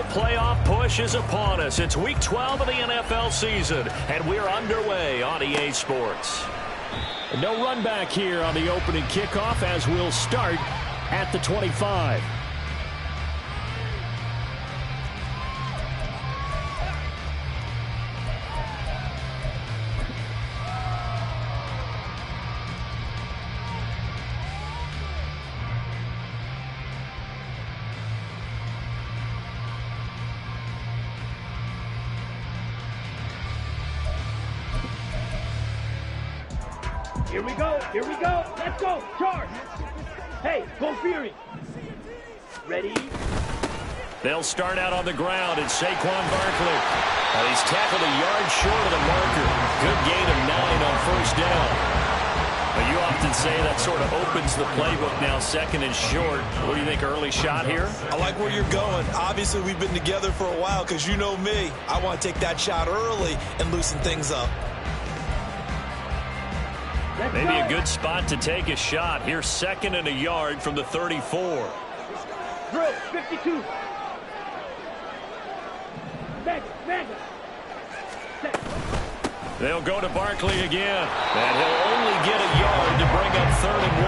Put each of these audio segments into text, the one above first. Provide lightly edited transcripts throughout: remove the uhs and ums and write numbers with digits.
NFL playoff push is upon us. It's week 12 of the NFL season, and we're underway on EA Sports. No run back here on the opening kickoff as we'll start at the 25. Here we go, let's go, charge! Hey, go Fury! Ready? They'll start out on the ground. It's Saquon Barkley. And he's tackled a yard short of the marker. Good gain of 9 on first down. But you often say that sort of opens the playbook now, second and short. What do you think, early shot here? I like where you're going. Obviously, we've been together for a while because you know me. I want to take that shot early and loosen things up. Maybe a good spot to take a shot. Here's second and a yard from the 34. Drill, 52. They'll go to Barkley again. And he'll only get a yard to bring up 3rd and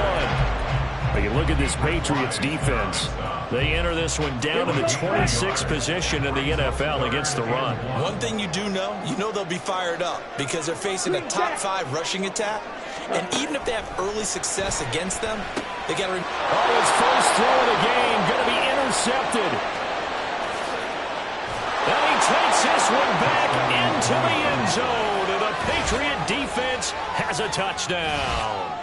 1. But you look at this Patriots defense. They enter this one down in the 26th position in the NFL against the run. One thing you do know, they'll be fired up because they're facing a top 5 rushing attack. And even if they have early success against them, they got to remember. Oh, his first throw of the game going to be intercepted. And he takes this one back into the end zone. And the Patriot defense has a touchdown.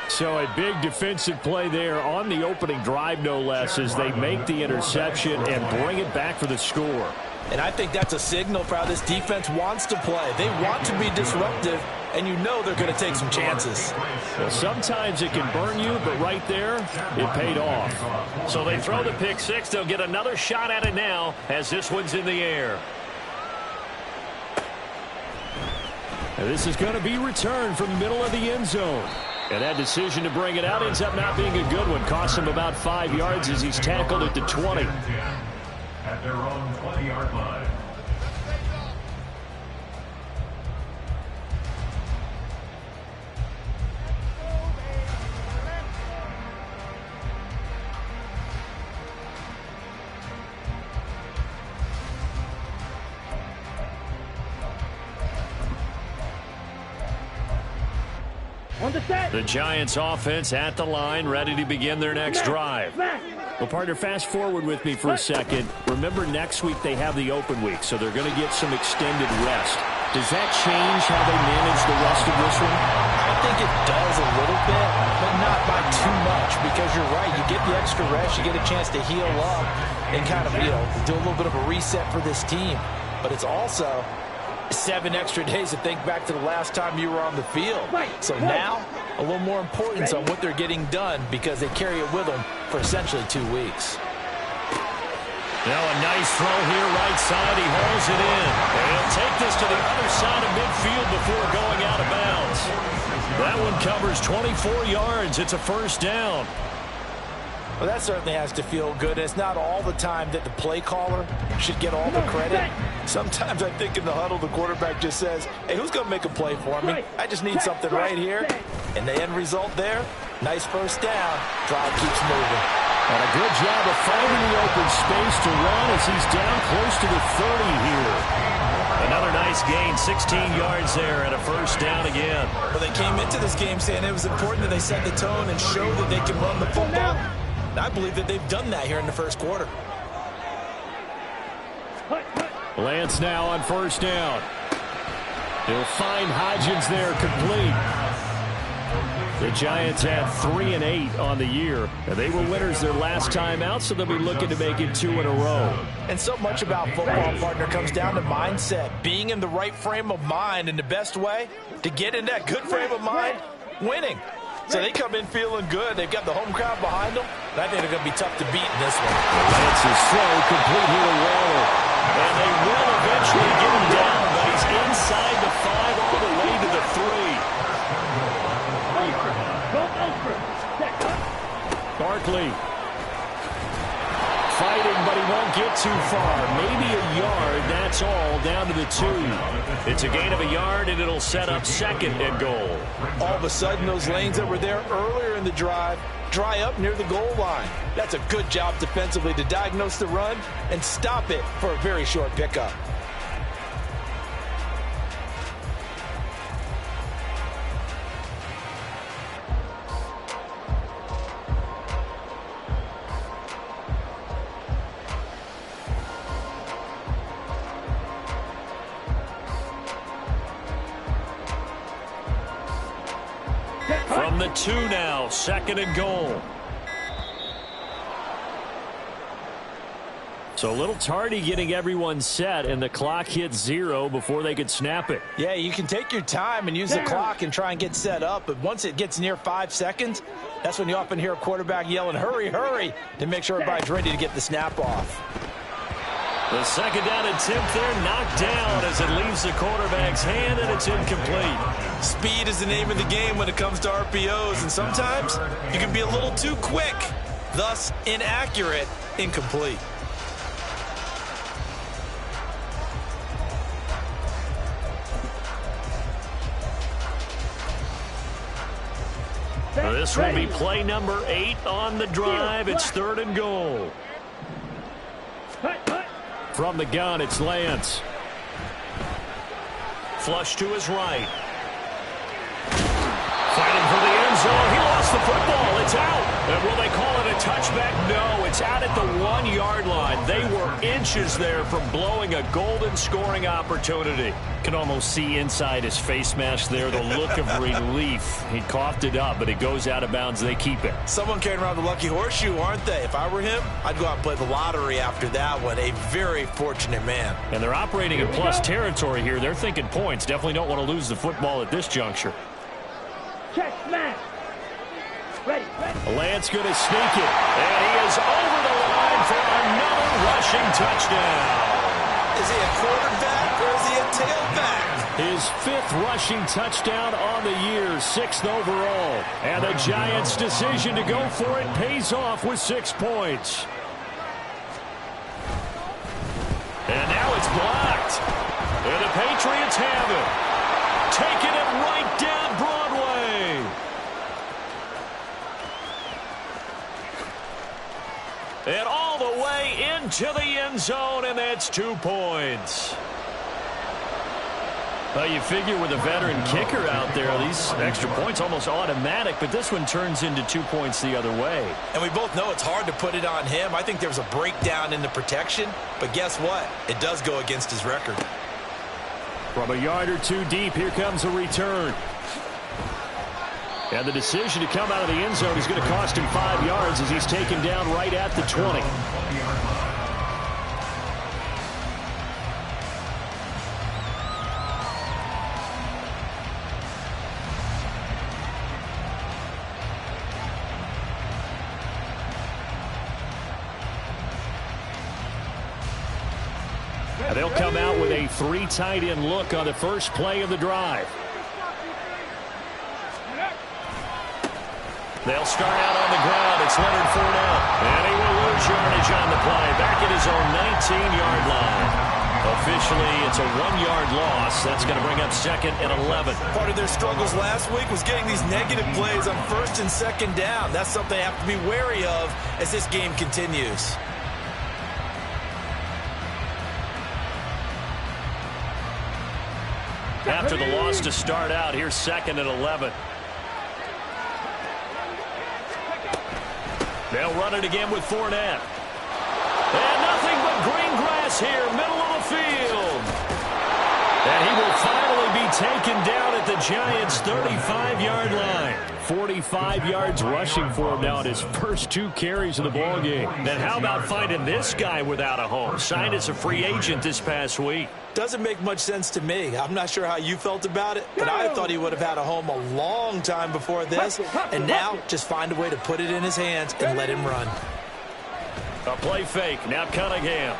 So a big defensive play there on the opening drive, no less, as they make the interception and bring it back for the score. And I think that's a signal for how this defense wants to play. They want to be disruptive, and they're going to take some chances. Well, sometimes it can burn you, but right there, it paid off. So they throw the pick six. They'll get another shot at it now as this one's in the air. And this is going to be returned from the middle of the end zone. And that decision to bring it out ends up not being a good one. Costs him about 5 yards as he's tackled at the 20. At their own 20-yard line. The Giants offense at the line, ready to begin their next drive. Well, partner, fast forward with me for a second. Remember, next week they have the open week, so they're going to get some extended rest. Does that change how they manage the rest of this one? I think it does a little bit, but not by too much, because you're right. You get the extra rest, you get a chance to heal up and kind of, do a little bit of a reset for this team. But it's also 7 extra days to think back to the last time you were on the field. So now, a little more importance on what they're getting done because they carry it with them for essentially 2 weeks. Now a nice throw here, right side. He hauls it in. And he'll take this to the other side of midfield before going out of bounds. That one covers 24 yards. It's a first down. Well, that certainly has to feel good. It's not all the time that the play caller should get all the credit. Sometimes I think in the huddle, the quarterback just says, hey, who's going to make a play for me? I just need something right here. And the end result there, nice first down. Drive keeps moving. And a good job of finding the open space to run as he's down close to the 30 here. Another nice gain, 16 yards there and a first down again. Well, they came into this game saying it was important that they set the tone and show that they can run the football. I believe that they've done that here in the first quarter. Lance now on first down. He'll find Hodgins there complete. The Giants had 3 and 8 on the year, and they were winners their last time out, so they'll be looking to make it 2 in a row. And so much about football, partner, comes down to mindset, being in the right frame of mind, and the best way to get in that good frame of mind, winning. So they come in feeling good. They've got the home crowd behind them. And I think they're going to be tough to beat in this one. Lance's throw complete here to Waller. And they will eventually get him down, but he's inside the 5 all the way to the 3. Barkley fighting, but he won't get too far. Maybe a yard, that's all, down to the 2. It's a gain of a yard, and it'll set up 2nd and goal. All of a sudden, those lanes that were there earlier in the drive dry up near the goal line. That's a good job defensively to diagnose the run and stop it for a very short pickup. From the 2 now, 2nd and goal. So a little tardy getting everyone set, and the clock hit 0 before they could snap it. Yeah, you can take your time and use the clock and try and get set up, but once it gets near 5 seconds, that's when you often hear a quarterback yelling, hurry, hurry, to make sure everybody's ready to get the snap off. The 2nd down attempt there knocked down as it leaves the quarterback's hand, and it's incomplete. Speed is the name of the game when it comes to RPOs, and sometimes you can be a little too quick, thus inaccurate, incomplete. This will be play number 8 on the drive. It's 3rd and goal. From the gun, it's Lance. Flush to his right. Fighting for the end zone. He lost the football. It's out. And will they call it a touchback? No, it's out at the 1-yard line. They were inches there from blowing a golden scoring opportunity. Can almost see inside his face mask there the look of relief. He coughed it up, but it goes out of bounds. They keep it. Someone carrying around the lucky horseshoe, aren't they? If I were him, I'd go out and play the lottery after that one. A very fortunate man. And they're operating in plus territory here. They're thinking points. Definitely don't want to lose the football at this juncture. Check, smash. Ready. Lance going to sneak it. And he is over the line for another rushing touchdown. Is he a quarterback or is he a tailback? His 5th rushing touchdown on the year, 6th overall. And the Giants' decision to go for it pays off with 6 points. And now it's blocked. And the Patriots have it. Taking it right down Broadway. And all the way into the end zone, and that's 2 points. Well, you figure with a veteran kicker out there, these extra points almost automatic, but this one turns into 2 points the other way. And we both know it's hard to put it on him. I think there's a breakdown in the protection, but guess what? It does go against his record. From a yard or 2 deep, here comes a return. And the decision to come out of the end zone is going to cost him 5 yards as he's taken down right at the 20. They'll come out with a 3 tight end look on the first play of the drive. They'll start out on the ground. It's Leonard Fournette. And he will lose yardage on the play. Back at his own 19-yard line. Officially, it's a 1-yard loss. That's going to bring up 2nd and 11. Part of their struggles last week was getting these negative plays on 1st and 2nd down. That's something they have to be wary of as this game continues. After the loss to start out, here's 2nd and 11. They'll run it again with Fournette. And nothing but green grass here, middle of the field. And he will finally be taken down at the Giants' 35-yard line. 45 yards rushing for him now in his first 2 carries of the ballgame. Then how about finding this guy without a home? Signed as a free agent this past week. Doesn't make much sense to me. I'm not sure how you felt about it, but I thought he would have had a home a long time before this. And now, just find a way to put it in his hands and let him run. A play fake. Now Cunningham.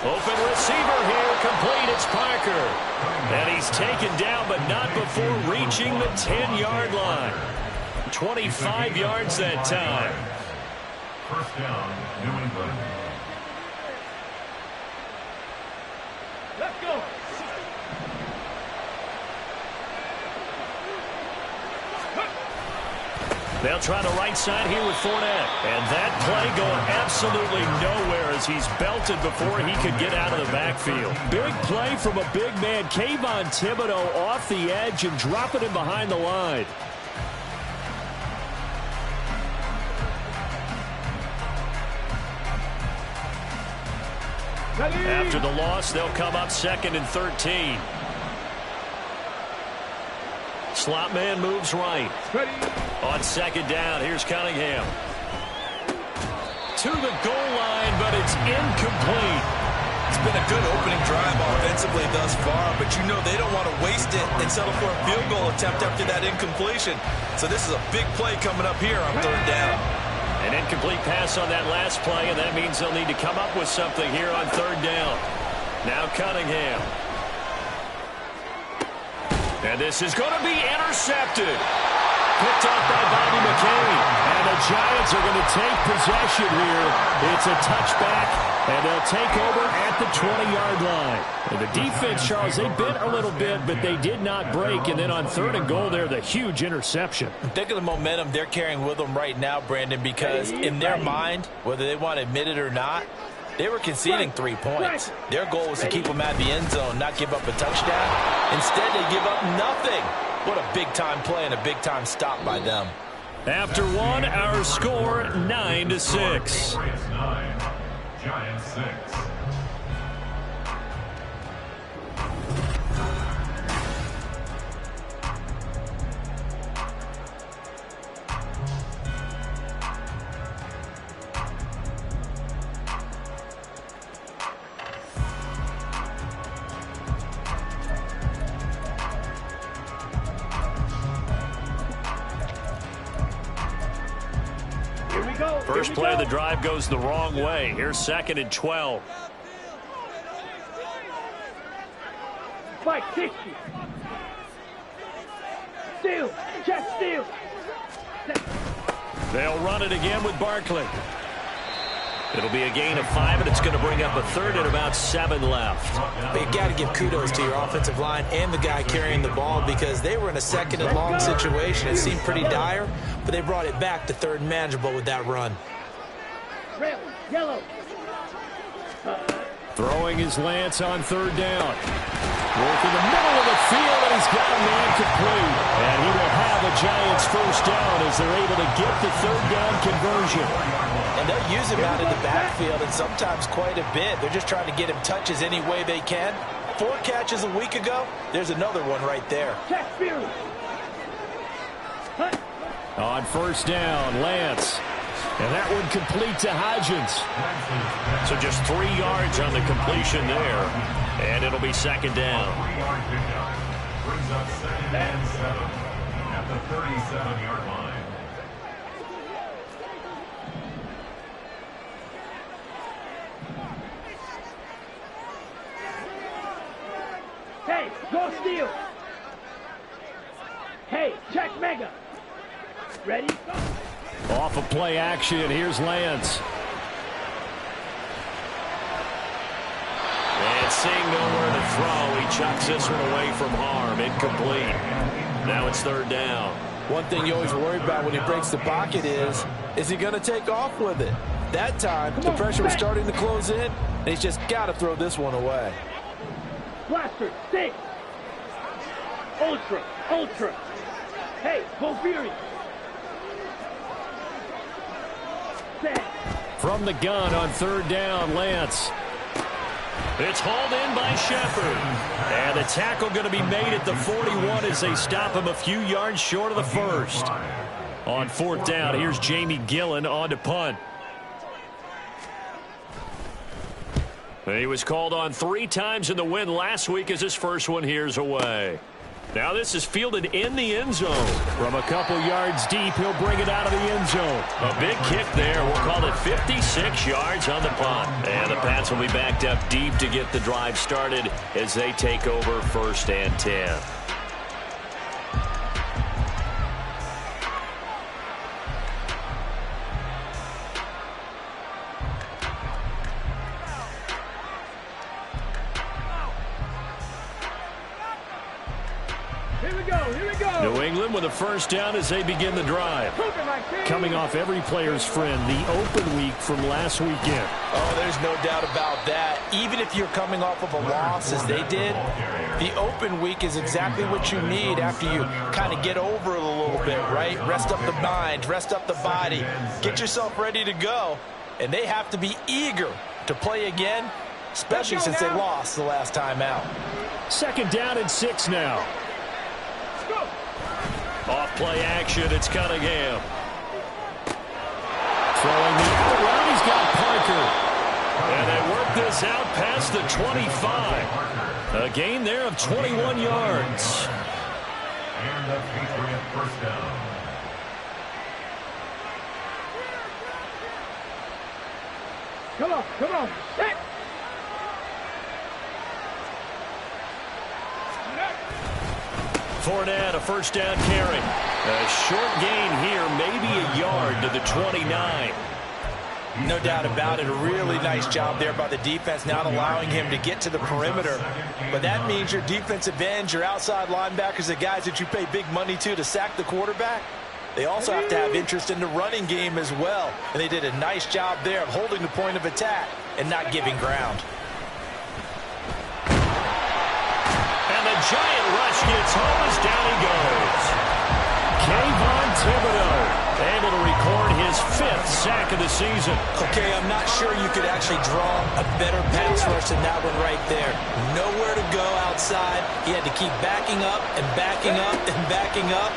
Open receiver here. Complete. It's Parker. And he's taken down, but not before reaching the 10-yard line. 25 yards that time. First down, New England. Let's go. They'll try the right side here with Fournette. And that play going absolutely nowhere as he's belted before he could get out of the backfield. Big play from a big man. Kayvon Thibodeau off the edge and dropping him behind the line. After the loss, they'll come up 2nd and 13. Slot man moves right. On 2nd down, here's Cunningham. To the goal line, but it's incomplete. It's been a good opening drive offensively thus far, but you know they don't want to waste it and settle for a field goal attempt after that incompletion. So this is a big play coming up here on 3rd down. An incomplete pass on that last play, and that means they'll need to come up with something here on 3rd down. Now Cunningham. And this is going to be intercepted. Picked up by Bobby McCain. And the Giants are going to take possession here. It's a touchback, and they'll take over at the 20-yard line. And the defense, Charles, they bit a little bit, but they did not break. And then on 3rd and goal there, the huge interception. Think of the momentum they're carrying with them right now, Brandon, because in their mind, whether they want to admit it or not, they were conceding 3 points. Their goal was to keep them out of the end zone, not give up a touchdown. Instead, they give up nothing. What a big-time play and a big-time stop by them. After one, our score 9-6. Patriots 9, Giants 6. First play of the drive goes the wrong way. Here's 2nd and 12. Spike 60. Steal. Check steal. They'll run it again with Barkley. It'll be a gain of 5, and it's going to bring up a 3rd and about 7 left. But you got to give kudos to your offensive line and the guy carrying the ball because they were in a 2nd and long situation. It seemed pretty dire, but they brought it back to 3rd and manageable with that run. Red, yellow. Throwing his Lance on 3rd down. Working the middle of the field, and he's got a man complete. And he will have a Giants first down as they're able to get the 3rd down conversion. And they'll use him out in the backfield, and sometimes quite a bit. They're just trying to get him touches any way they can. 4 catches a week ago. There's another one right there. Check Fury. On 1st down, Lance. And that one complete to Hodgins. So just 3 yards on the completion there. And it'll be 2nd down. 3-yard pickup. Brings up 2nd and 7 at the 37-yard line. Hey, go steal. Hey, check Mega. Ready? Go. Off of play action, here's Lance. And seeing nowhere to throw, he chucks this one away from harm. Incomplete. Now it's 3rd down. One thing you always worry about when he breaks the pocket is he going to take off with it? That time, the pressure was starting to close in, and he's just got to throw this one away. Blaster, stick. Ultra, ultra. Hey, go Fury. Set. From the gun on 3rd down, Lance. It's hauled in by Shepard. And the tackle going to be made at the 41 as they stop him a few yards short of the 1st. On 4th down, here's Jamie Gillen on to punt. He was called on 3 times in the win last week as his first one here's away. Now this is fielded in the end zone. From a couple yards deep, he'll bring it out of the end zone. A big kick there. We'll call it 56 yards on the punt. And the Pats will be backed up deep to get the drive started as they take over 1st and 10. them with a first down as they begin the drive. Coming off every player's friend, the open week from last weekend. Oh, there's no doubt about that. Even if you're coming off of a loss as they did, the open week is exactly what you need after you kind of get over it a little bit, right? Rest up the mind, rest up the body, get yourself ready to go. And they have to be eager to play again, especially since they lost the last time out. Second down and 6 now. Off play action, it's Cunningham. Throwing the out route, he's got Parker. And they work this out past the 25. A gain there of 21 yards. And the Patriot first down. Come on, come on. Set. Fournette, a first down carry. A short gain here, maybe a yard to the 29. No doubt about it. A really nice job there by the defense, not allowing him to get to the perimeter. But that means your defensive ends, your outside linebackers, the guys that you pay big money to sack the quarterback, they also have to have interest in the running game as well. And they did a nice job there of holding the point of attack and not giving ground. Giant rush gets home as down he goes. Kayvon Thibodeau able to record his 5th sack of the season. Okay, I'm not sure you could actually draw a better pass rush than that one right there. Nowhere to go outside. He had to keep backing up and backing up and backing up.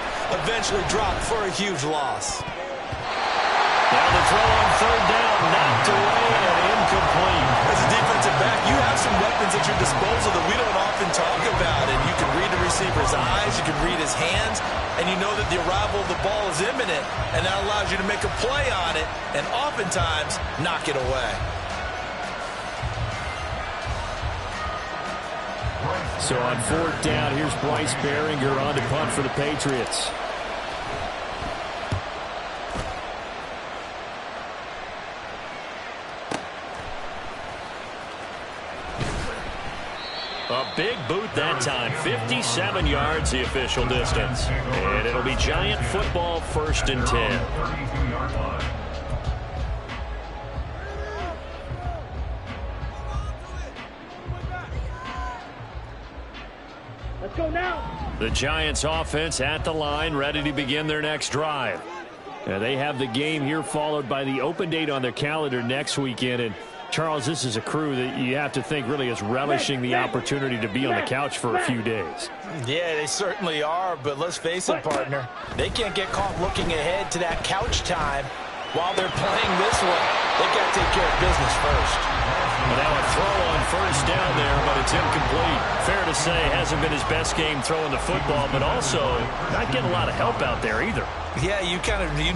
Eventually dropped for a huge loss. Now the throw on third down, knocked away and incomplete. As a defensive back, you have some weapons at your disposal that we don't often talk about. And you can read the receiver's eyes, you can read his hands, and you know that the arrival of the ball is imminent. And that allows you to make a play on it and oftentimes knock it away. So on fourth down, here's Bryce Behringer on to punt for the Patriots. A big boot that time. 57 yards the official distance. And it'll be Giant football, 1st and 10. Let's go now. The Giants offense at the line, ready to begin their next drive. They have the game here followed by the open date on their calendar next weekend. And Charles, this is a crew that you have to think really is relishing the opportunity to be on the couch for a few days. Yeah, they certainly are, but let's face it, partner. They can't get caught looking ahead to that couch time while they're playing this one. They've got to take care of business first. But now a throw on first down there, but it's incomplete. Fair to say, hasn't been his best game throwing the football, but also not getting a lot of help out there either. Yeah, you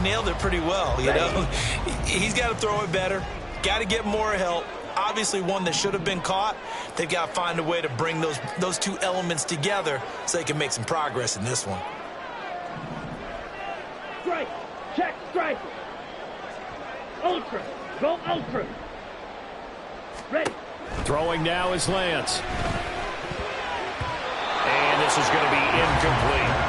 nailed it pretty well, you know. He's got to throw it better. Got to get more help. Obviously one that should have been caught. They've got to find a way to bring those two elements together so they can make some progress in this one. Strike. Check strike. Ultra. Go ultra. Ready. Throwing now is Lance. And this is going to be incomplete.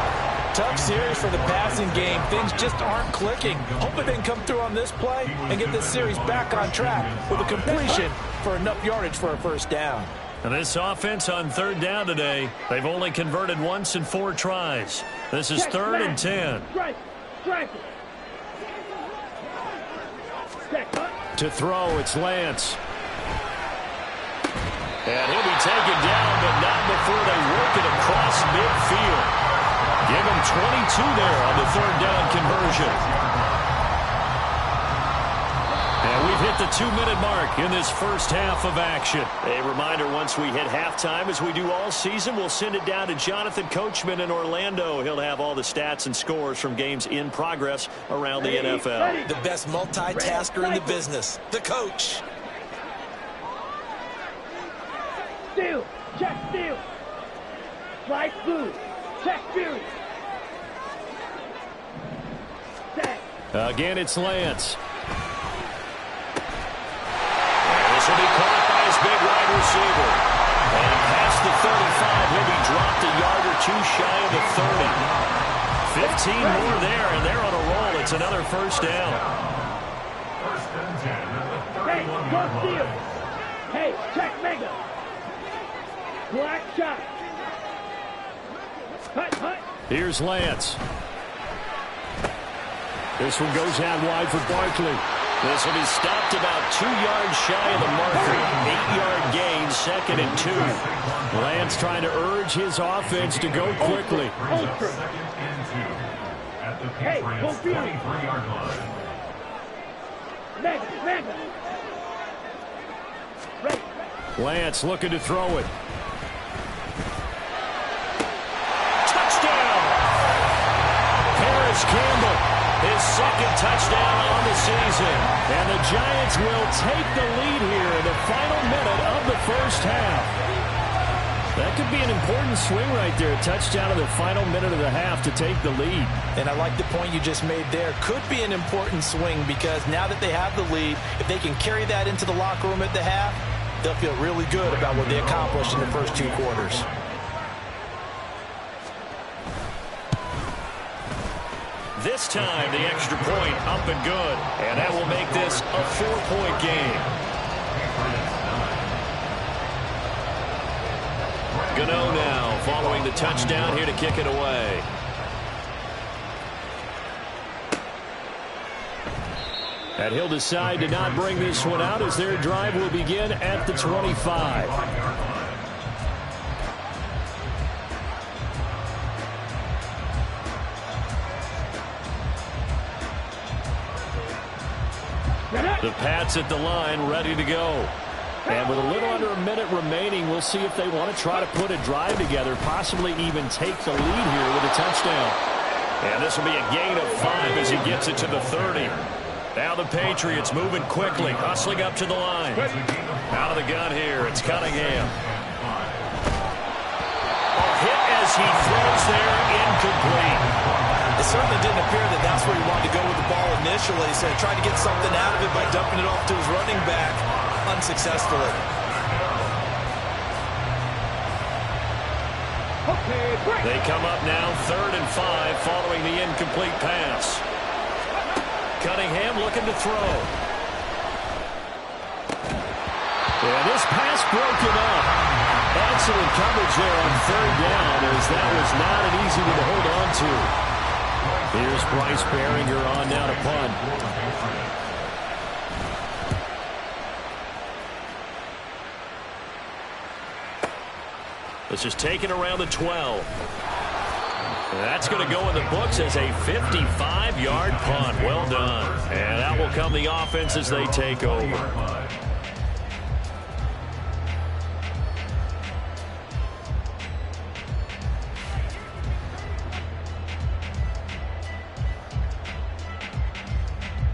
Tough series for the passing game. Things just aren't clicking. Hoping they can come through on this play and get this series back on track with a completion for enough yardage for a first down. And this offense on third down today, they've only converted once in 4 tries. This is 3rd and 10. Strike. Strike. To throw, it's Lance. And he'll be taken down, but not before they work it across midfield. Give him 22 there on the 3rd down conversion. And we've hit the 2-minute mark in this first half of action. A reminder, once we hit halftime, as we do all season, we'll send it down to Jonathan Coachman in Orlando. He'll have all the stats and scores from games in progress around the NFL. The best multitasker in the business, the coach. Steal. Check steal. Slide through. Check fury. Again, it's Lance. And this will be caught by his big wide receiver. And past the 35, he'll be dropped a yard or two shy of the 30. 15 more there, and they're on a roll. It's another first down. First and 10 at the Hey, 31 go yard steal. line. Hey, check mega. Black shot. Hut, hut. Here's Lance. This one goes out wide for Barkley. This will be stopped about 2 yards shy of the marker. 8-yard gain, 2nd and 2. Lance trying to urge his offense to go quickly. Ultra. Second and 2 at the Hey, Patriots go field. 23-yard line. Mega, mega. Ready. Lance looking to throw it. Touchdown! Paris Campbell, his 2nd touchdown on the season. And the Giants will take the lead here in the final minute of the first half. That could be an important swing right there. A touchdown in the final minute of the half to take the lead. And I like the point you just made there. Could be an important swing because now that they have the lead, if they can carry that into the locker room at the half, they'll feel really good about what they accomplished in the first 2 quarters. This time, the extra point up and good. And that will make this a 4-point game. Gano now following the touchdown here to kick it away. And he'll decide to not bring this one out as their drive will begin at the 25. The Pats at the line, ready to go. And with a little under a minute remaining, we'll see if they want to try to put a drive together, possibly even take the lead here with a touchdown. And this will be a gain of 5 as he gets it to the 30. Now the Patriots moving quickly, hustling up to the line. Out of the gun here, it's Cunningham. A hit as he throws there, incomplete. It certainly didn't appear that that's where he wanted to go with the ball initially, so he tried to get something out of it by dumping it off to his running back unsuccessfully. Okay, break. They come up now 3rd and 5 following the incomplete pass. Cunningham looking to throw. And this pass broken up. Excellent coverage there on 3rd down as that was not an easy one to hold on to. Here's Bryce Behringer on now to punt. This is taken around the 12. That's going to go in the books as a 55-yard punt. Well done. And out will come the offense as they take over.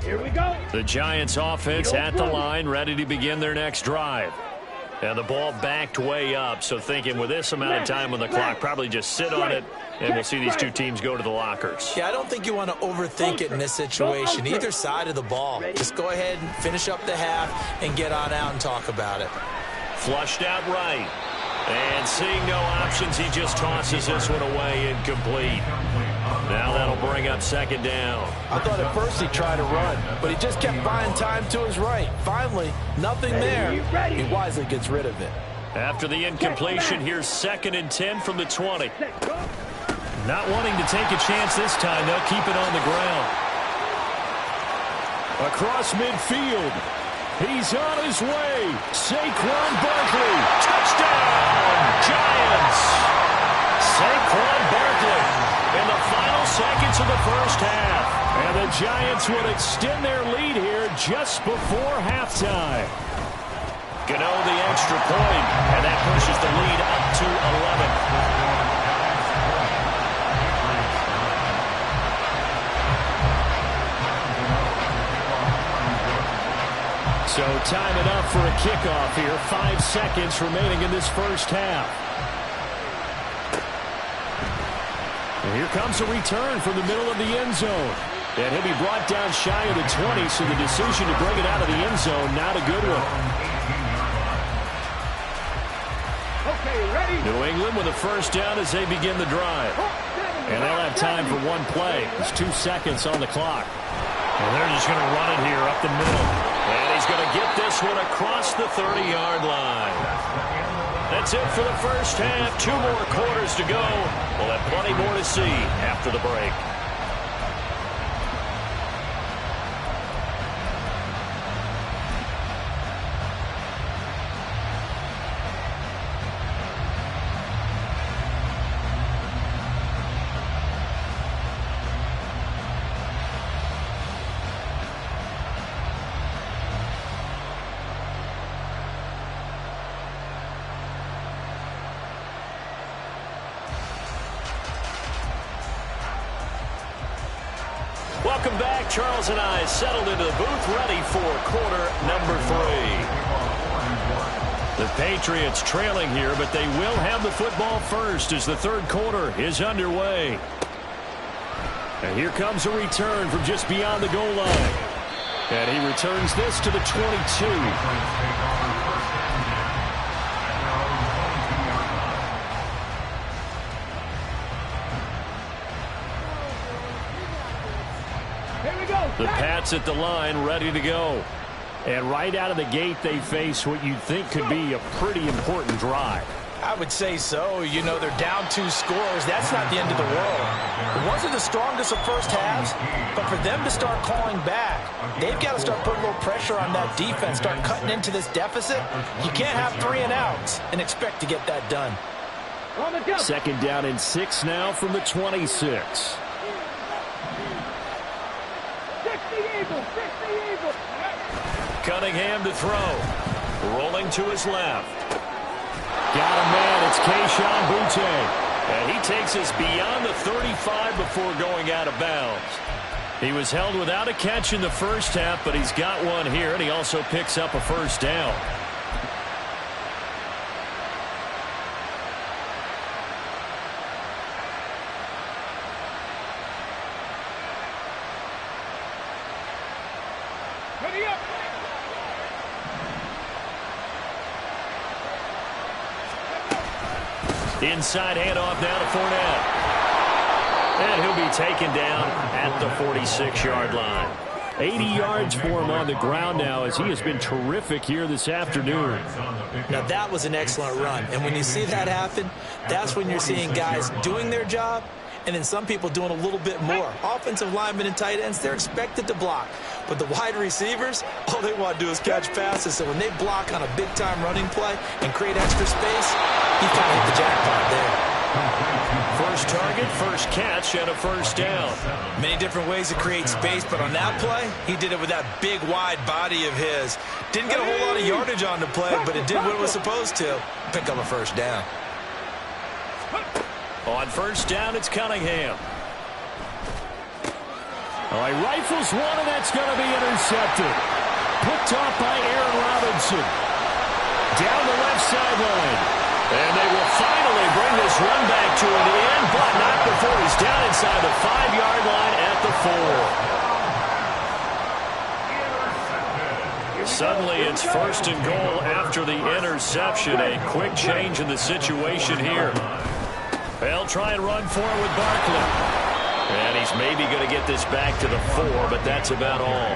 Here we go. The Giants offense at the line, ready to begin their next drive. And the ball backed way up, so thinking with this amount of time on the clock, probably just sit on it, and we'll see these 2 teams go to the lockers. Yeah, I don't think you want to overthink it in this situation. Either side of the ball. Just go ahead and finish up the half and get on out and talk about it. Flushed out right. And seeing no options, he just tosses this one away, incomplete. Now that'll bring up 2nd down. I thought at first he'd try to run, but he just kept buying time to his right. Finally, nothing there. He wisely gets rid of it. After the incompletion, here's 2nd and 10 from the 20. Not wanting to take a chance this time, they'll keep it on the ground. Across midfield. He's on his way. Saquon Barkley. Touchdown, Giants. Saquon Barkley in the final seconds of the first half. And the Giants would extend their lead here just before halftime. Gano the extra point, and that pushes the lead up to 11. So time enough for a kickoff here. 5 seconds remaining in this first half. And here comes a return from the middle of the end zone. And he'll be brought down shy of the 20, so the decision to bring it out of the end zone, not a good one. Okay, ready. New England with a first down as they begin the drive. And they'll have time for one play. There's 2 seconds on the clock. And they're just going to run it here up the middle. And he's going to get this one across the 30-yard line. That's it for the first half. 2 more quarters to go. We'll have plenty more to see after the break. Welcome back. Charles and I settled into the booth, ready for quarter number 3. The Patriots trailing here, but they will have the football first as the third quarter is underway. And here comes a return from just beyond the goal line. And he returns this to the 22. The Pats at the line, ready to go. And right out of the gate, they face what you'd think could be a pretty important drive. I would say so. You know, they're down 2 scores. That's not the end of the world. It wasn't the strongest of first halves, but for them to start calling back, they've got to start putting a little pressure on that defense, start cutting into this deficit. You can't have 3 and outs and expect to get that done. Second down and 6 now from the 26. Cunningham to throw. Rolling to his left. Got a man. It's Kayshon Boutte. And he takes us beyond the 35 before going out of bounds. He was held without a catch in the first half, but he's got one here, and he also picks up a first down. Inside handoff now to Fournette. And he'll be taken down at the 46-yard line. 80 yards for him on the ground now as he has been terrific here this afternoon. Now that was an excellent run. And when you see that happen, that's when you're seeing guys doing their job and then some people doing a little bit more. Offensive linemen and tight ends, they're expected to block. But the wide receivers, all they want to do is catch passes. So when they block on a big-time running play and create extra space, he kind of hit the jackpot there. First target, first catch, and a first down. Many different ways to create space, but on that play, he did it with that big, wide body of his. Didn't get a whole lot of yardage on the play, but it did what it was supposed to. Pick up a first down. On first down, it's Cunningham. All right, rifles one, and that's going to be intercepted. Picked off by Aaron Robinson. Down the left sideline. And they will finally bring this run back to an end, but not before he's down inside the 5-yard line at the 4. Suddenly it's first and goal after the interception. A quick change in the situation here. They'll try and run for it with Barkley. And he's maybe going to get this back to the 4, but that's about all.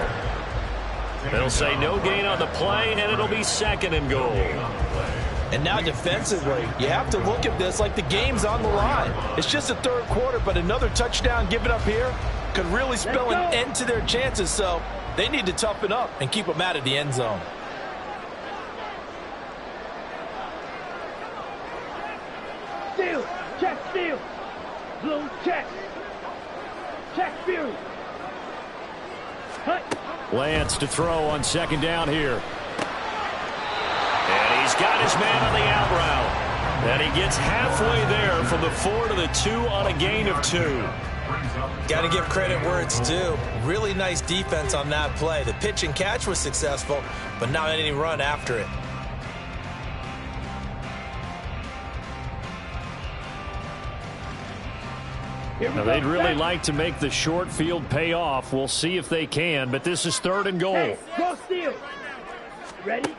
They'll say no gain on the play, and it'll be second and goal. And now defensively, you have to look at this like the game's on the line. It's just the third quarter, but another touchdown given up here could really spell an end to their chances. So they need to toughen up and keep them out of the end zone. Steal, check, steal. Blue, check. Check, Fury. Hut. Lance to throw on second down here. And he's got his man on the out route. And he gets halfway there from the 4 to the 2 on a gain of 2. Got to give credit where it's due. Really nice defense on that play. The pitch and catch was successful, but not any run after it. Now, they'd really like to make the short field pay off. We'll see if they can, but this is third and goal. Hey, go steal. Ready?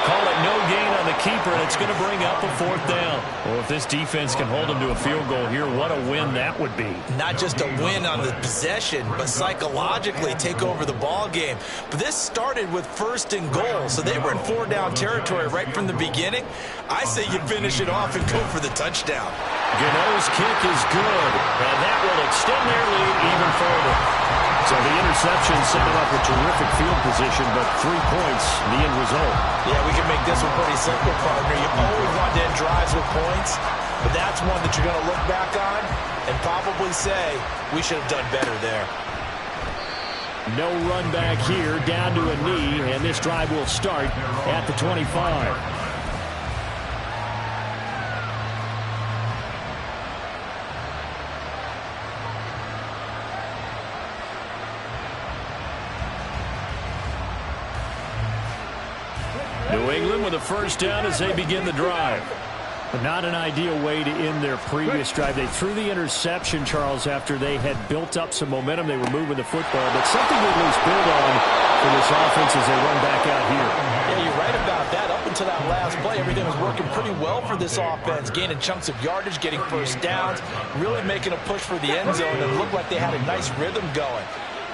Call it no gain on the keeper, and it's going to bring up a 4th down. Well, if this defense can hold them to a field goal here, what a win that would be. Not just a win on the possession, but psychologically take over the ball game. But this started with 1st and goal, so they were in 4-down territory right from the beginning. I say you finish it off and go for the touchdown. Gano's kick is good, and that will extend their lead even further. So the interception set up a terrific field position, but 3 points, the end result. Yeah, we can make this one pretty simple, partner. You always want to end drives with points, but that's one that you're going to look back on and probably say, we should have done better there. No run back here, down to a knee, and this drive will start at the 25. New England with a 1st down as they begin the drive. But not an ideal way to end their previous drive. They threw the interception, Charles, after they had built up some momentum. They were moving the football, but something to at least build on for this offense as they run back out here. Yeah, you're right about that. Up until that last play, everything was working pretty well for this offense, gaining chunks of yardage, getting 1st downs, really making a push for the end zone, and it looked like they had a nice rhythm going.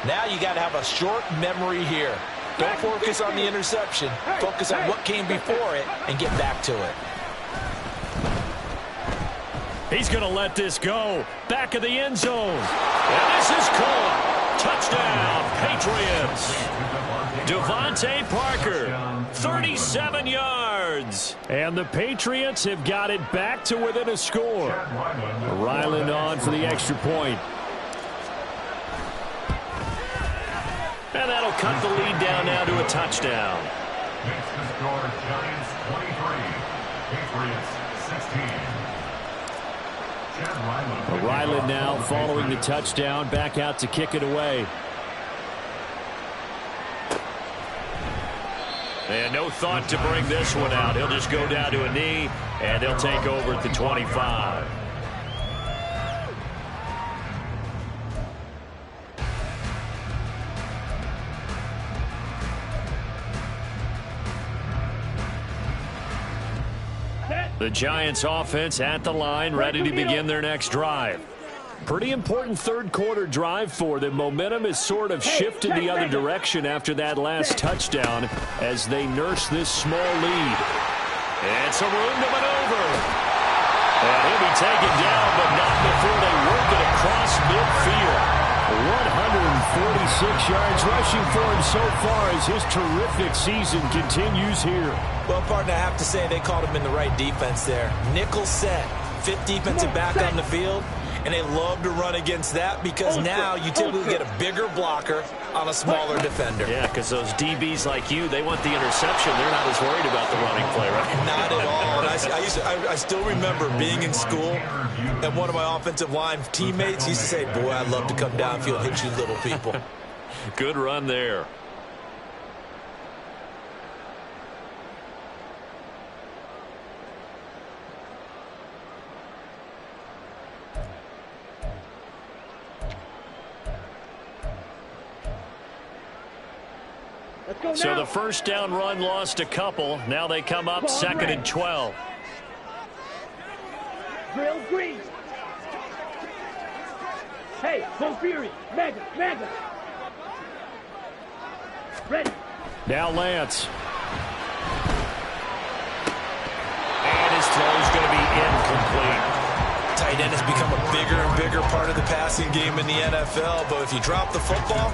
Now you got to have a short memory here. Don't focus on the interception. Focus on what came before it and get back to it. He's going to let this go. Back of the end zone. And this is caught. Touchdown, Patriots. Devontae Parker, 37 yards. And the Patriots have got it back to within a score. Ryland on for the extra point. And that'll cut the lead down now to a touchdown. Makes the score Giants 23, Patriots 16. Ryland now following the touchdown, back out to kick it away. And no thought to bring this one out. He'll just go down to a knee, and they'll take over at the 25. The Giants offense at the line, ready to begin their next drive. Pretty important 3rd quarter drive for them. Momentum has sort of shifted the other direction after that last touchdown as they nurse this small lead. And some room to maneuver. And he'll be taken down, but not before they work it across midfield. 146 yards rushing for him so far as his terrific season continues here. Well, partner, I have to say they called him in the right defense there. Nickel set, 5th defensive back on the field, and they love to run against that because now you typically get a bigger blocker on a smaller defender. Yeah, because those DBs like you, they want the interception. They're not as worried about the running play, right? Not at all. And I still remember being in school, and one of my offensive line teammates used to say, boy, I'd love to come downfield and hit you little people. Good run there. So the 1st down run lost a couple. Now they come up 2nd and 12. Drill green. Hey, full fury. Mega. Ready. Now Lance. And his throw is going to be incomplete. Tight end has become a bigger and bigger part of the passing game in the NFL, but if you drop the football,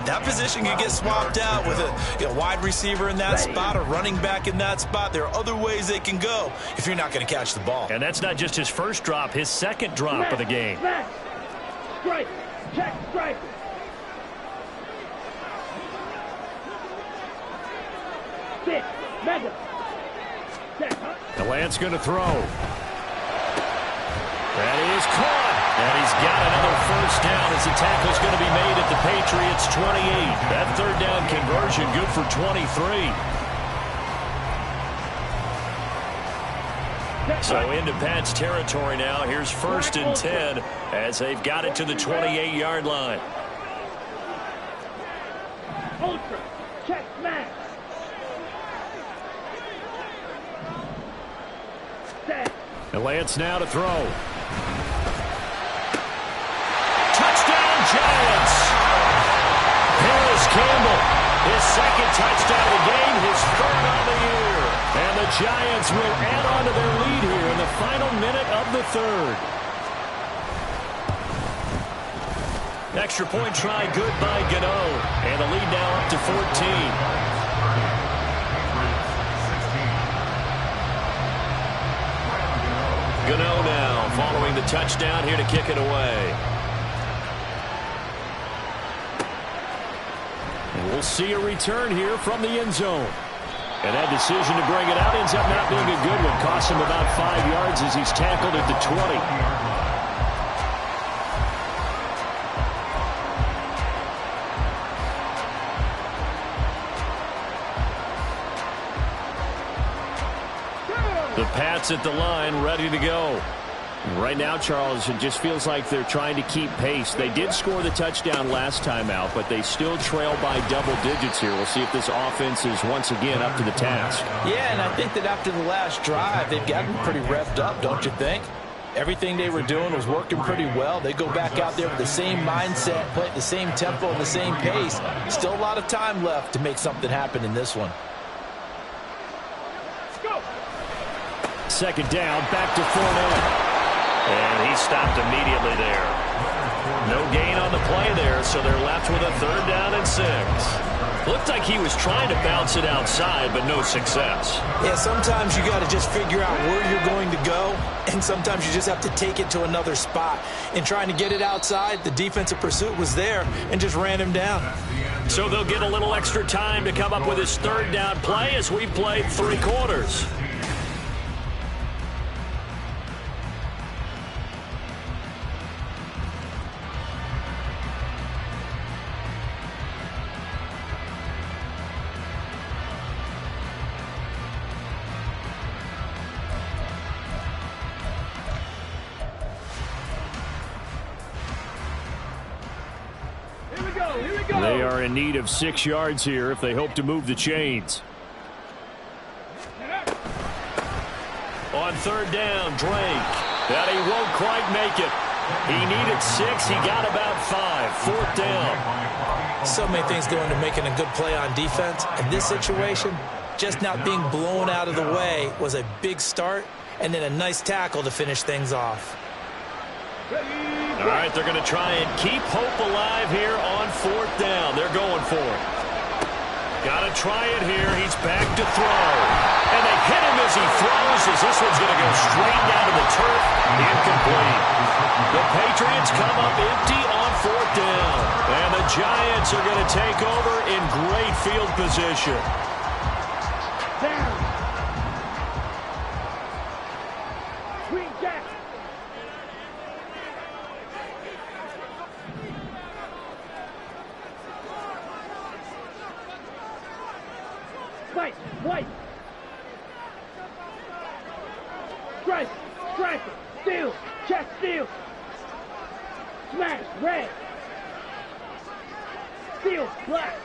that position can get swapped out with a wide receiver in that spot, a running back in that spot. There are other ways they can go if you're not going to catch the ball. And that's not just his 1st drop, his 2nd drop of the game. Strike. Check strike. Six. Mega. The Lance going to throw. That is caught. And he's got another 1st down as the tackle's going to be made at the Patriots 28. That 3rd down conversion good for 23. So into Pat's territory now. Here's 1st and 10 as they've got it to the 28-yard line. Ultra. Check smash. And Lance now to throw. Touchdown, Giants! Here's Campbell. His second touchdown of the game, his third on the year. And the Giants will add on to their lead here in the final minute of the third. Extra point try good by Gano. And the lead now up to 14. Gano now following the touchdown here to kick it away. And we'll see a return here from the end zone. And that decision to bring it out ends up not being a good one. Costs him about 5 yards as he's tackled at the 20. The Pats at the line, ready to go. Right now, Charles, it just feels like they're trying to keep pace. They did score the touchdown last time out, but they still trail by double digits here. We'll see if this offense is once again up to the task. Yeah, and I think that after the last drive, they've gotten pretty revved up, don't you think? Everything they were doing was working pretty well. They go back out there with the same mindset, play at the same tempo and the same pace. Still a lot of time left to make something happen in this one. Second down, back to Fournette. And he stopped immediately there. No gain on the play there, so they're left with a 3rd down and 6. Looked like he was trying to bounce it outside, but no success. Yeah, sometimes you got to just figure out where you're going to go, and sometimes you just have to take it to another spot. In trying to get it outside, the defensive pursuit was there and just ran him down. So they'll get a little extra time to come up with his 3rd down play as we've played 3 quarters. They are in need of 6 yards here if they hope to move the chains. On 3rd down, Drake. That he won't quite make it. He needed 6. He got about 5. 4th down. So many things go into making a good play on defense. In this situation, just not being blown out of the way was a big start, and then a nice tackle to finish things off. All right, they're going to try and keep hope alive here on 4th down. They're going for it. Got to try it here. He's back to throw. And they hit him as he throws, as this one's going to go straight down to the turf. Incomplete. The Patriots come up empty on 4th down. And the Giants are going to take over in great field position. Down. Green Jack. White. Strike. Steal. Check. Steal. Smash. Red. Steal. Black.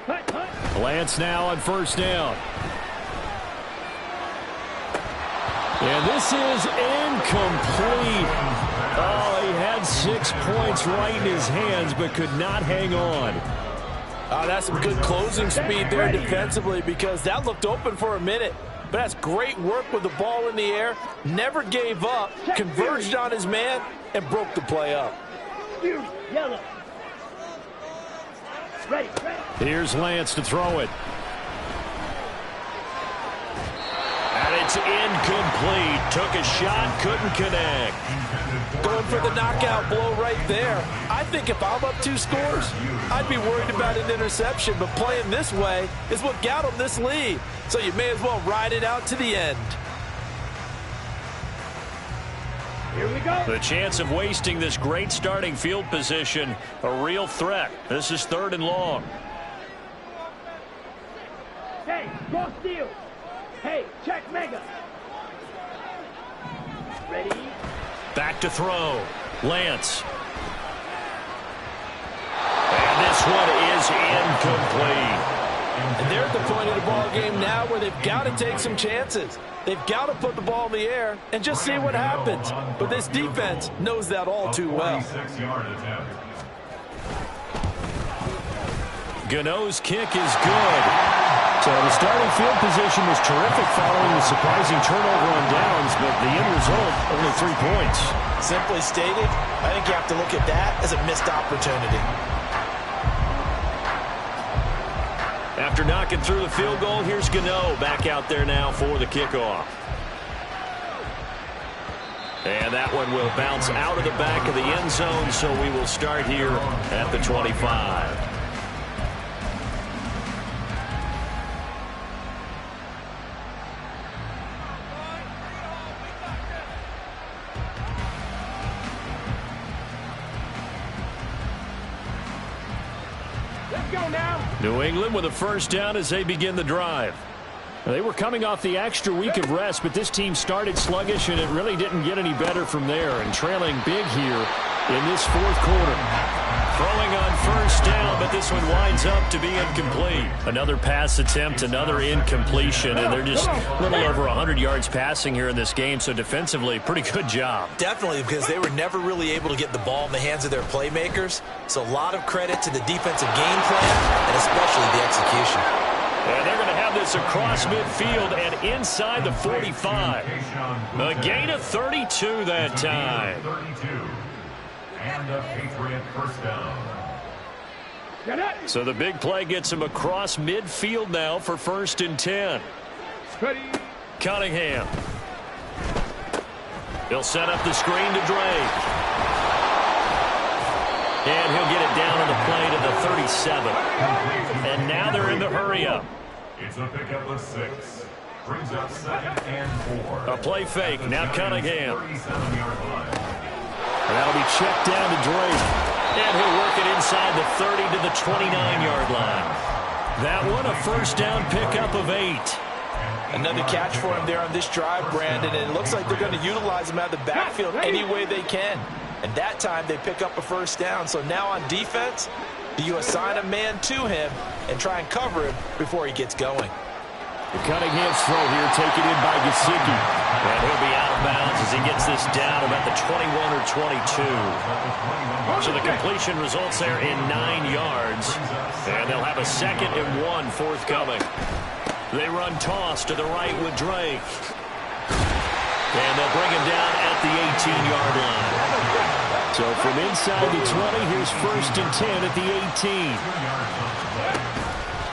Hut. Lance now on 1st down. And this is incomplete. Oh, he had 6 points right in his hands, but could not hang on. That's some good closing speed there defensively, because that looked open for a minute. But that's great work with the ball in the air. Never gave up, converged on his man, and broke the play up. Yellow. Ready. Here's Lance to throw it. And it's incomplete. Took a shot, couldn't connect. Going for the knockout blow right there. I think if I'm up 2 scores, I'd be worried about an interception, but playing this way is what got him this lead. So you may as well ride it out to the end. Here we go. The chance of wasting this great starting field position, a real threat. This is 3rd and long. Hey, go steal. Hey, check mega. Ready. Back to throw. Lance. And this one is incomplete. And they're at the point of the ball game now where they've got to take some chances. They've got to put the ball in the air and just see what happens. But this defense knows that all too well. Gano's kick is good. So the starting field position was terrific following the surprising turnover on downs, but the end result, only 3 points. Simply stated, I think you have to look at that as a missed opportunity. After knocking through the field goal, here's Gano back out there now for the kickoff. And that one will bounce out of the back of the end zone, so we will start here at the 25. New England with a first down as they begin the drive. They were coming off the extra week of rest, but this team started sluggish, and it really didn't get any better from there, and trailing big here in this fourth quarter. Throwing on first down, but this one winds up to be incomplete. Another pass attempt, another incompletion, and they're just a little over 100 yards passing here in this game, so defensively, pretty good job. Definitely, because they were never really able to get the ball in the hands of their playmakers. So a lot of credit to the defensive game plan, and especially the execution. And they're going to have this across midfield and inside the 45. A gain of 32 that time. And a Patriot first down. So the big play gets him across midfield now for 1st and 10. Cunningham. He'll set up the screen to Drake. And he'll get it down on the play to the 37. And now they're in the hurry-up. It's a pickup of 6. Brings up 2nd and 4. A play fake. Now Cunningham. 37-yard line. And that'll be checked down to Drake. And he'll work it inside the 30 to the 29-yard line. That one, a first down pickup of 8. Another catch for him there on this drive, Brandon, and it looks like they're going to utilize him out of the backfield any way they can. And that time they pick up a first down. So now on defense, do you assign a man to him and try and cover him before he gets going? Cunningham's throw here taken in by Gesicki. And he'll be out of bounds as he gets this down about the 21 or 22. So the completion results there in 9 yards. And they'll have a 2nd and 1 forthcoming. They run toss to the right with Drake. And they'll bring him down at the 18-yard line. So from inside the 20, here's 1st and 10 at the 18.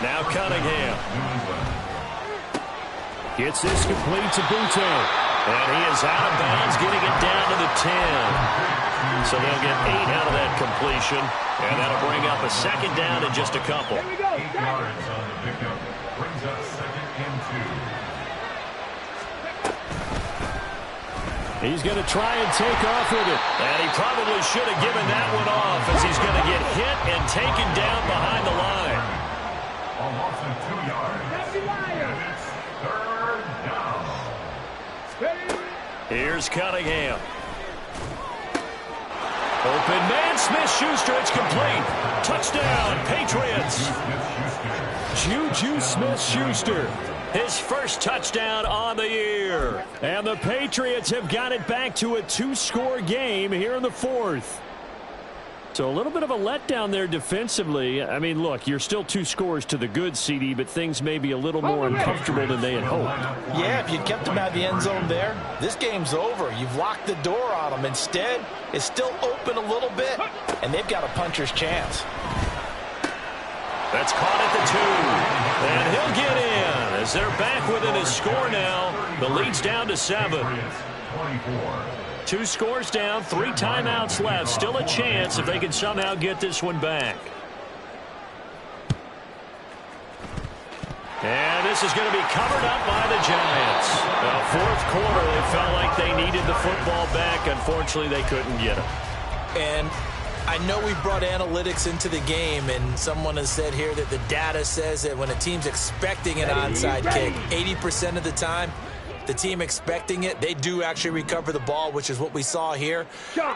Now Cunningham. Gets this complete to Butte. And he is out of bounds, getting it down to the 10. So they'll get 8 out of that completion. And that'll bring up a 2nd down in just a couple. 8 yards on the pickup. Brings up 2nd and 2. He's going to try and take off with it. And he probably should have given that one off as he's going to get hit and taken down behind the line. A loss of 2 yards. And it's 3rd down. Here's Cunningham. Open man, Smith-Schuster, it's complete. Touchdown, Patriots. Juju Smith-Schuster. His first touchdown on the year. And the Patriots have got it back to a 2-score game here in the 4th. So a little bit of a letdown there defensively. I mean, look, you're still 2 scores to the good, CD, but things may be a little more uncomfortable than they had hoped. Yeah, if you'd kept them out of the end zone there, this game's over. You've locked the door on them. Instead, it's still open a little bit, and they've got a puncher's chance. That's caught at the 2. And he'll get in as they're back within a score now. The lead's down to 7. 2 scores down, 3 timeouts left. Still a chance if they can somehow get this one back. And this is going to be covered up by the Giants. Fourth quarter, they felt like they needed the football back. Unfortunately, they couldn't get it. And I know we brought analytics into the game, and someone has said here that the data says that when a team's expecting an onside kick, 80% of the time, the team expecting it, they do actually recover the ball, which is what we saw here.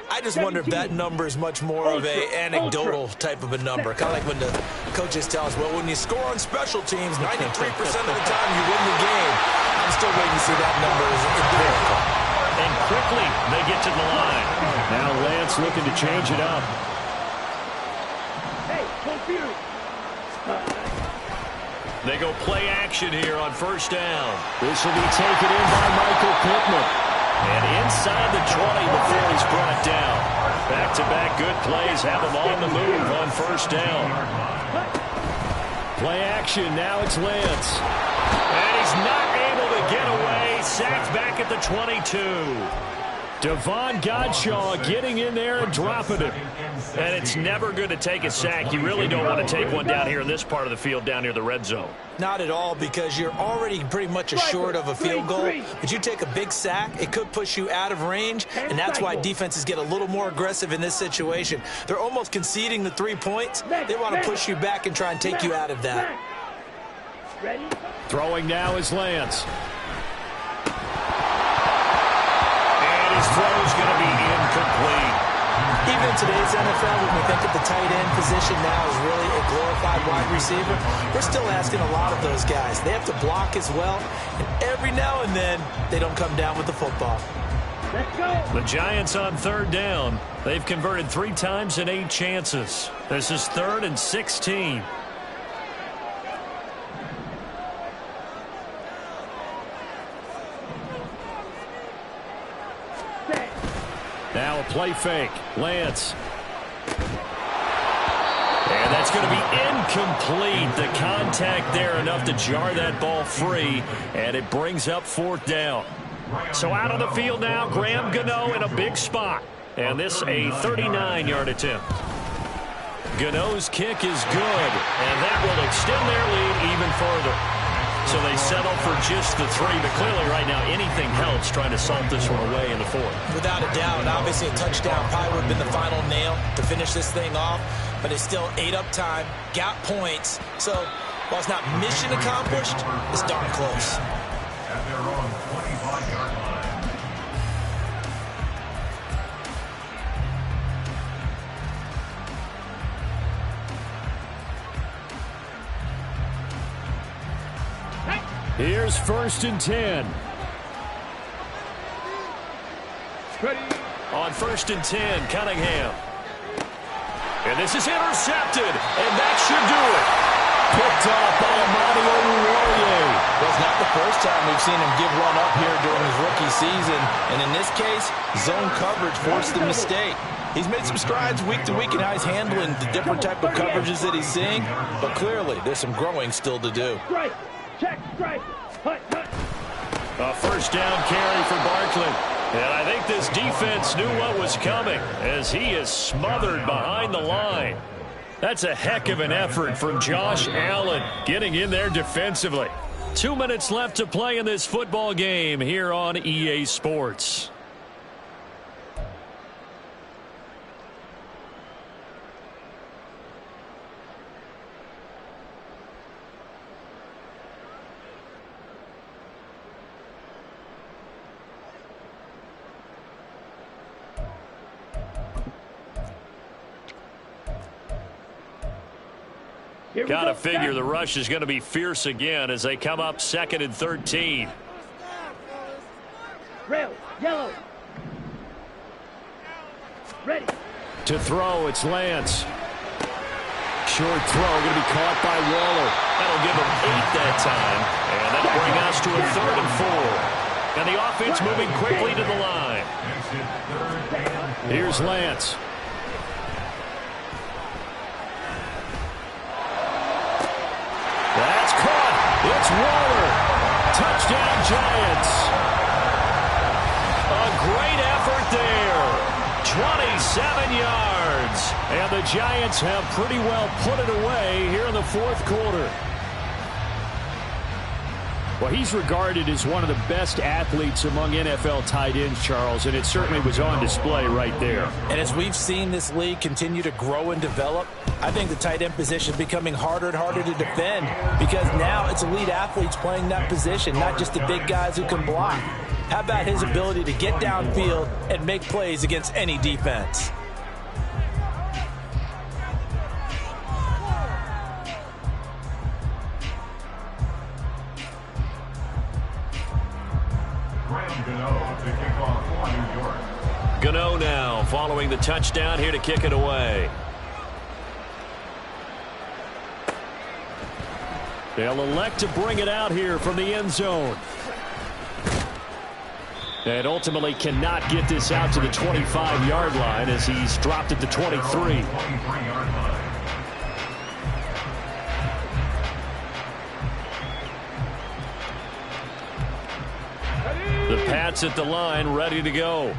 I just wonder if that number is much more of an anecdotal type of a number. Kind of like when the coaches tell us, well, when you score on special teams, 93% of the time you win the game. I'm still waiting to see that number as empirical. And quickly they get to the line. Now Lance looking to change it up. Hey, confused. They go play action here on first down. This will be taken in by Michael Pittman. And inside the 20 before he's brought down. Back-to-back good plays have him on the move on first down. Play action, now it's Lance. And he's not able to get away. Sacked back at the 22. Devon Godshaw getting in there and dropping it. And it's never going to take a sack. You really don't want to take one down here in this part of the field down near the red zone. Not at all, because you're already pretty much assured of a field goal. But you take a big sack, it could push you out of range, and that's why defenses get a little more aggressive in this situation. They're almost conceding the 3 points. They want to push you back and try and take you out of that. Throwing now is Lance. His throw is going to be incomplete. Even in today's NFL, when we think of the tight end position now as really a glorified wide receiver, we're still asking a lot of those guys. They have to block as well, and every now and then, they don't come down with the football. Let's go. The Giants on third down. They've converted 3 times in 8 chances. This is 3rd and 16. Now a play fake. Lance. And that's going to be incomplete. The contact there enough to jar that ball free. And it brings up 4th down. So out on the field now, Graham Gano in a big spot. And this a 39-yard attempt. Gano's kick is good. And that will extend their lead even further. So they settle for just the 3, but clearly right now anything helps trying to salt this one away in the 4th. Without a doubt, obviously a touchdown probably would have been the final nail to finish this thing off, but it's still ate up time, got points. So while it's not mission accomplished, it's darn close. At their own 25-yard line. Here's 1st and 10. Ready. On 1st and 10, Cunningham. And this is intercepted, and that should do it. Picked off by Mario Warrior. Well, it's not the first time we've seen him give one up here during his rookie season, and in this case, zone coverage forced the mistake. He's made some strides week to week in how he's handling the different type of coverages that he's seeing, but clearly there's some growing still to do. Strike. Check. Strike. Hut. A 1st down carry for Barkley. And I think this defense knew what was coming as he is smothered behind the line. That's a heck of an effort from Josh Allen getting in there defensively. 2 minutes left to play in this football game here on EA Sports. Got to figure the rush is going to be fierce again as they come up 2nd and 13. Red, yellow. Ready. To throw, it's Lance. Short throw, going to be caught by Waller. That'll give him 8 that time. And that'll bring us to a 3rd and 4. And the offense moving quickly to the line. Here's Lance. That's caught. It's Waller. Touchdown, Giants. A great effort there. 27 yards. And the Giants have pretty well put it away here in the 4th quarter. Well, he's regarded as one of the best athletes among NFL tight ends, Charles, and it certainly was on display right there. And as we've seen this league continue to grow and develop, I think the tight end position is becoming harder and harder to defend because now it's elite athletes playing that position, not just the big guys who can block. How about his ability to get downfield and make plays against any defense? Gano now following the touchdown here to kick it away. They'll elect to bring it out here from the end zone. And ultimately cannot get this out to the 25-yard line as he's dropped at the 23. The Pats at the line, ready to go.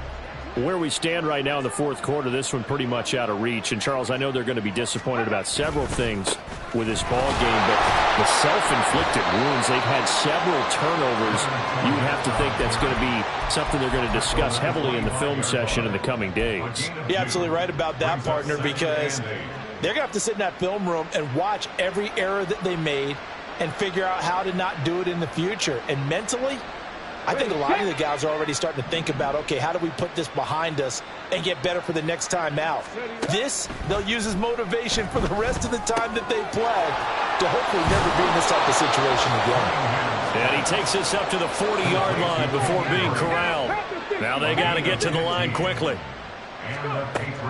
Where we stand right now in the fourth quarter, this one pretty much out of reach. And, Charles, I know they're going to be disappointed about several things with this ball game, but the self-inflicted wounds, they've had several turnovers. You would have to think that's going to be something they're going to discuss heavily in the film session in the coming days. You're absolutely right about that, partner, because they're going to have to sit in that film room and watch every error that they made and figure out how to not do it in the future. And mentally, I think a lot of the guys are already starting to think about, okay, how do we put this behind us and get better for the next time out? This, they'll use as motivation for the rest of the time that they play to hopefully never be in this type of situation again. And he takes this up to the 40-yard line before being corralled. Now they got to get to the line quickly.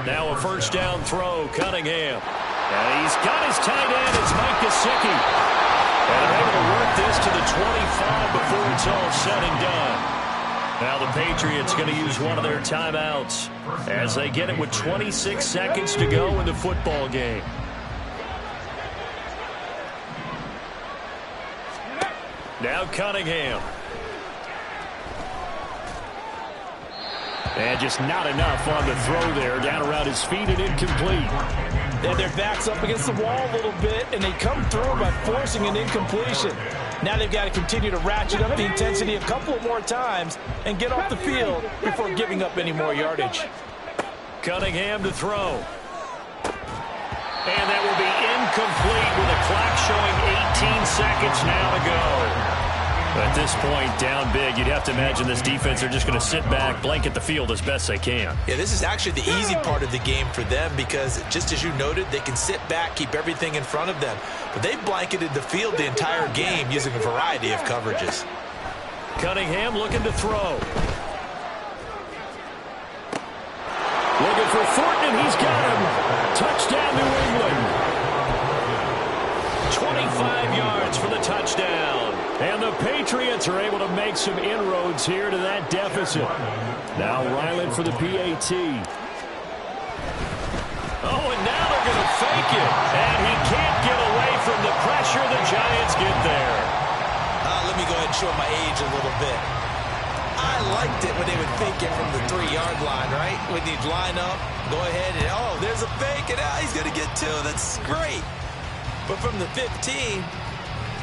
Now a first down throw, Cunningham. And he's got his tight end. It's Mike Gesicki. And they're able to work this to the 25 before it's all said and done. Now the Patriots going to use one of their timeouts as they get it with 26 seconds to go in the football game. Now Cunningham. And just not enough on the throw there. Down around his feet and incomplete. And their back's up against the wall a little bit, and they come through by forcing an incompletion. Now they've got to continue to ratchet up the intensity a couple of more times and get off the field before giving up any more yardage. Cunningham to throw. And that will be incomplete with a clock showing 18 seconds now to go. At this point, down big, you'd have to imagine this defense are just going to sit back, blanket the field as best they can. Yeah, this is actually the easy part of the game for them because, just as you noted, they can sit back, keep everything in front of them. But they've blanketed the field the entire game using a variety of coverages. Cunningham looking to throw. Looking for Thornton, and he's got him. Touchdown, New England. 25 yards for the touchdown. And the Patriots are able to make some inroads here to that deficit. Now Ryland for the PAT. Oh, and now they're going to fake it. And he can't get away from the pressure. The Giants get there. Let me go ahead and show my age a little bit. I liked it when they would fake it from the 3-yard line, right? When he'd line up, go ahead, and, oh, there's a fake, and he's going to get 2. That's great. But from the 15...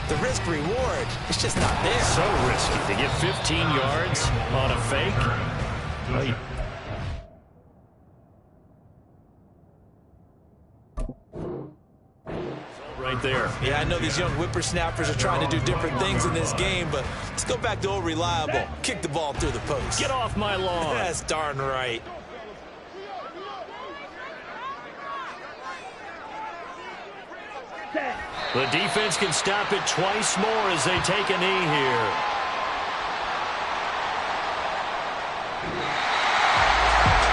the risk-reward, it's just not there. So risky to get 15 yards on a fake. Right there. Yeah, I know these young whippersnappers are trying to do different things in this game, but let's go back to old reliable. Kick the ball through the post. Get off my lawn. That's darn right. The defense can stop it twice more as they take a knee here.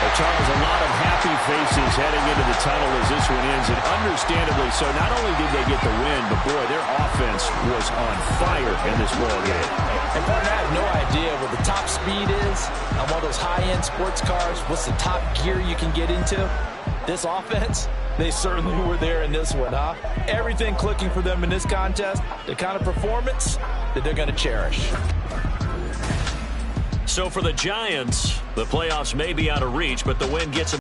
Well, Charles, a lot of happy faces heading into the tunnel as this one ends, and understandably so. Not only did they get the win, but, boy, their offense was on fire in this ball game. And, partner, I have no idea what the top speed is on one of those high-end sports cars. What's the top gear you can get into? This offense, they certainly were there in this one, huh? Everything clicking for them in this contest, the kind of performance that they're going to cherish. So for the Giants, the playoffs may be out of reach, but the win gets them